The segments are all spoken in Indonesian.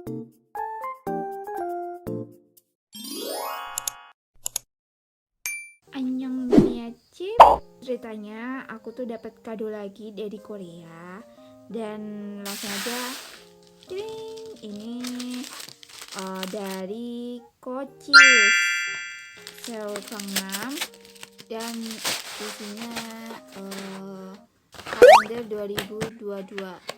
Annyeonghaseyo. Ceritanya aku tuh dapat kado lagi dari Korea dan langsung aja ini dari Coaches Seoul Gangnam dan isinya kalender 2022.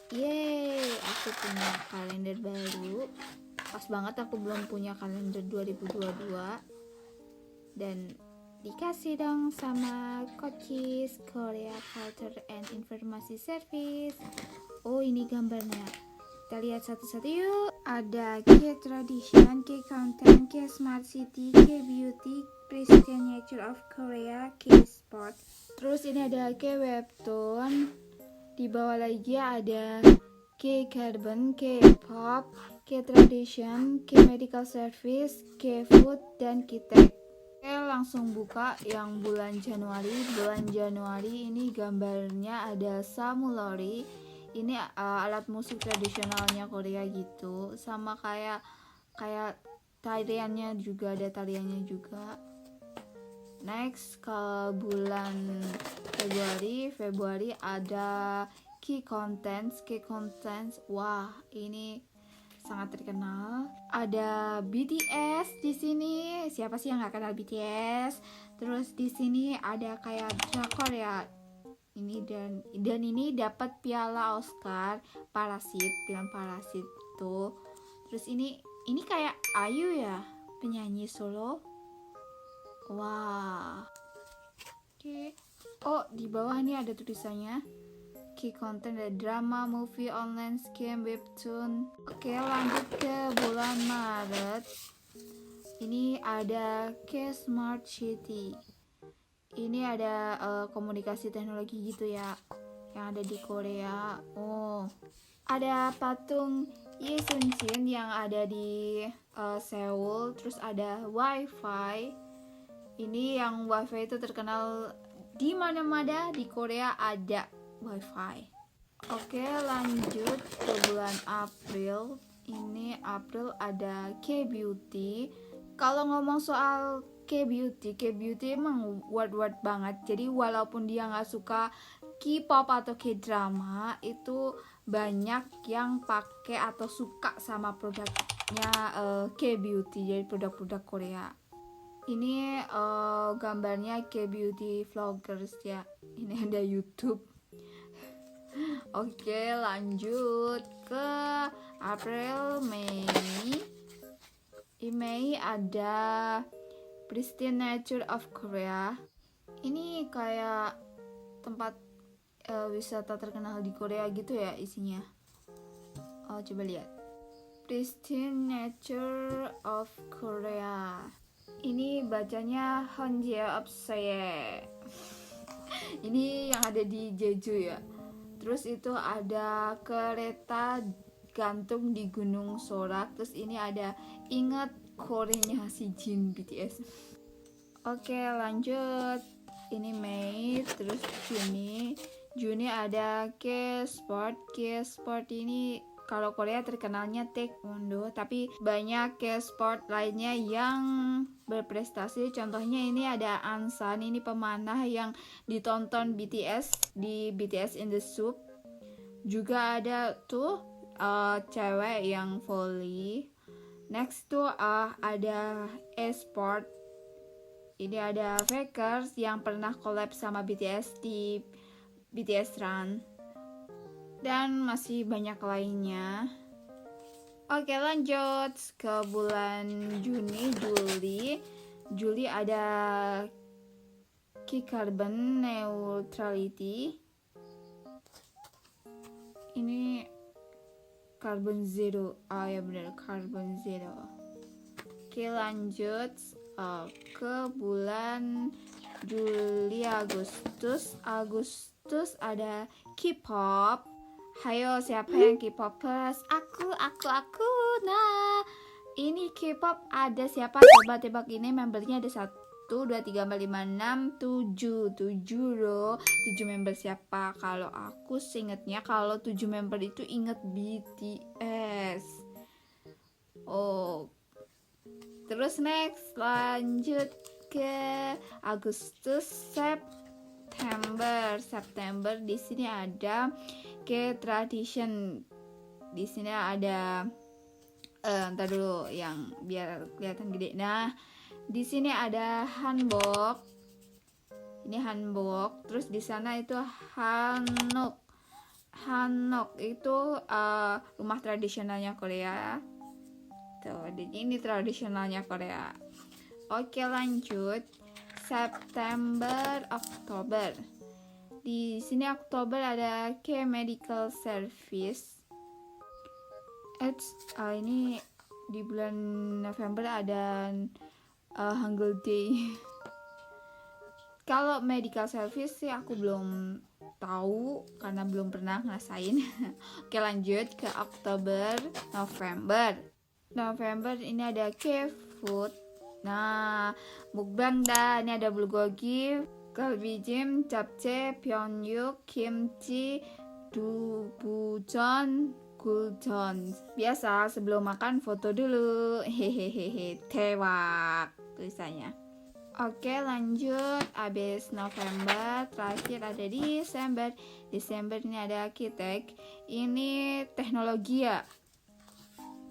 Yeay, aku punya kalender baru. Pas banget aku belum punya kalender 2022 dan dikasih dong sama Coaches Korea Culture and Informasi Service. Oh, ini gambarnya. Kita lihat satu-satu yuk. Ada K-Tradition, K-Content, K-Smart City, K-Beauty, Christian Nature of Korea, K-Sport. Terus ini ada K-Webtoon. Di bawah lagi ada K-Carbon, K-Pop, K-Tradition, K-Medical Service, K-Food, dan K-Tech. Oke, langsung buka yang bulan Januari. Bulan Januari ini gambarnya ada samulori. Ini alat musik tradisionalnya Korea gitu. Sama kayak tariannya juga, ada tariannya juga. Next ke bulan Februari ada Key Contents. Wah, ini sangat terkenal. Ada BTS di sini. Siapa sih yang nggak kenal BTS? Terus di sini ada kayak drakor ya. Ini dan ini dapat piala Oscar, film Parasit tuh. Terus ini kayak Ayu ya, penyanyi solo. Wah. Oke. Oh, di bawah nih ada tulisannya. Key content ada drama, movie, online, game, webtoon. Oke, lanjut ke bulan Maret. Ini ada K-Smart City. Ini ada komunikasi teknologi gitu ya, yang ada di Korea. Oh, ada patung Yi Sun-shin yang ada di Seoul. Terus ada WiFi. Ini yang WiFi itu terkenal di mana-mana di Korea ada WiFi. Oke, lanjut ke bulan April. Ini April ada K-Beauty. Kalau ngomong soal K-Beauty emang word banget. Jadi walaupun dia nggak suka K-pop atau K-drama, itu banyak yang pakai atau suka sama produknya K-Beauty, jadi produk-produk Korea. Ini gambarnya K-Beauty vloggers ya. Ini ada YouTube. Oke, lanjut ke April, Mei. Di Mei ada Christian Nature of Korea. Ini kayak tempat wisata terkenal di Korea gitu ya isinya. Oh, coba lihat. Christian Nature of Korea. Ini bacanya Honjeopseye. Ini yang ada di Jeju ya. Terus itu ada kereta gantung di Gunung Sorak. Terus ini ada ingat Korenya si Jin BTS. Oke, lanjut. Ini Mei. Terus Juni ada K-Sport. K-Sport ini kalau Korea terkenalnya taekwondo, tapi banyak K-Sport lainnya yang berprestasi. Contohnya ini ada Ansan, ini pemanah yang ditonton BTS di BTS in the Soup. Juga ada tuh cewek yang volley. Next tuh ada e-sport. Ini ada Fakers yang pernah collab sama BTS di BTS Run. Dan masih banyak lainnya. Oke, lanjut ke bulan Juli ada Key Carbon Neutrality. Ini Carbon Zero. Ya benar, Carbon Zero. Oke, lanjut ke bulan Juli. Agustus ada K-pop. Hayo, siapa yang K-popers? Aku. Nah, ini K-pop ada siapa? Coba tebak, ini membernya ada 1, 2, 3, 4, 5, 6, 7 loh. 7 member siapa? Kalau aku seingetnya kalau 7 member itu inget BTS. Oh, terus next lanjut ke Agustus, September. Di sini ada ke tradition. Di sini ada ntar dulu yang biar kelihatan gede. Nah, di sini ada hanbok. Ini hanbok. Terus di sana itu hanok. Hanok itu rumah tradisionalnya Korea. Tuh, ini tradisionalnya Korea. Oke, lanjut. September, Oktober. Di sini Oktober ada ke medical service. Ini di bulan November ada Hangul Day. Kalau medical service sih aku belum tahu karena belum pernah ngerasain. Oke, lanjut ke Oktober, November ini ada K-food. Nah, mukbang dah. Ini ada bulgogi, galbijim, japchae, pyeongguk, kimchi, dubujeon, guljeon. Biasa sebelum makan foto dulu. Hehehe, tewak tulisannya. Oke, lanjut. Abis November, terakhir ada Desember. Desember ini ada arsitek. Ini teknologi ya.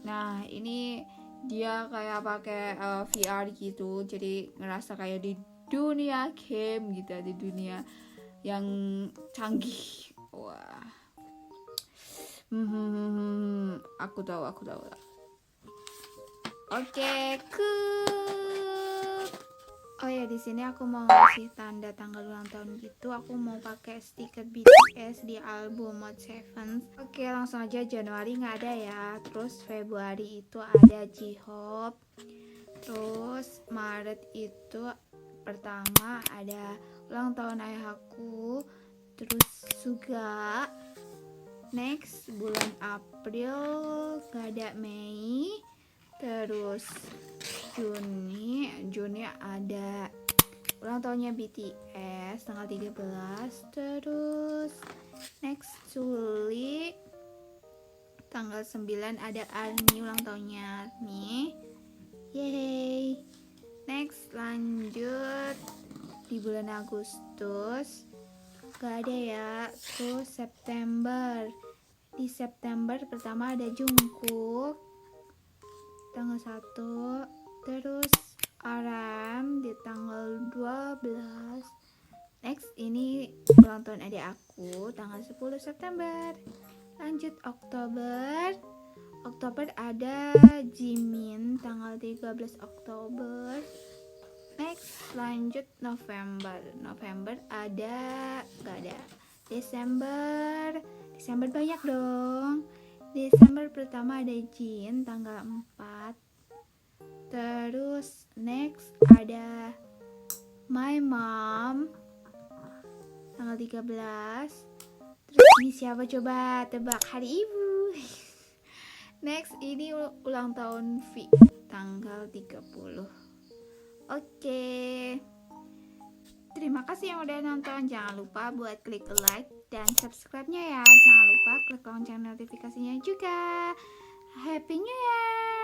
Nah, ini dia kayak pakai VR gitu, jadi ngerasa kayak di dunia game gitu, di dunia yang canggih. Wah, aku tahu. Oke, oh ya, di sini aku mau ngasih tanda tanggal ulang tahun gitu. Aku mau pakai stiker BTS di album Mode 7. Oke, langsung aja. Januari nggak ada ya. Terus Februari itu ada J-Hope. Terus Maret itu pertama ada ulang tahun ayah aku. Terus Suga. Next bulan April nggak ada Mei. Terus Juni ada ulang tahunnya BTS tanggal 13. Terus next Juli tanggal 9 ada ARMY, ulang tahunnya ARMY. Yeay. Next lanjut di bulan Agustus gak ada ya. Terus September. Di September pertama ada Jungkook tanggal 1. Terus RM di tanggal 12. Next ini ulang tahun adik aku tanggal 10 September. Lanjut Oktober ada Jimin tanggal 13 Oktober. Next lanjut November ada gak ada. Desember banyak dong. Desember pertama ada Jin tanggal 4. Terus next ada My Mom tanggal 13. Terus ini siapa coba tebak? Hari Ibu. Next ini ulang tahun V tanggal 30. Oke. Terima kasih yang udah nonton. Jangan lupa buat klik like dan subscribe-nya ya. Jangan lupa klik lonceng notifikasinya juga. Happy New Year!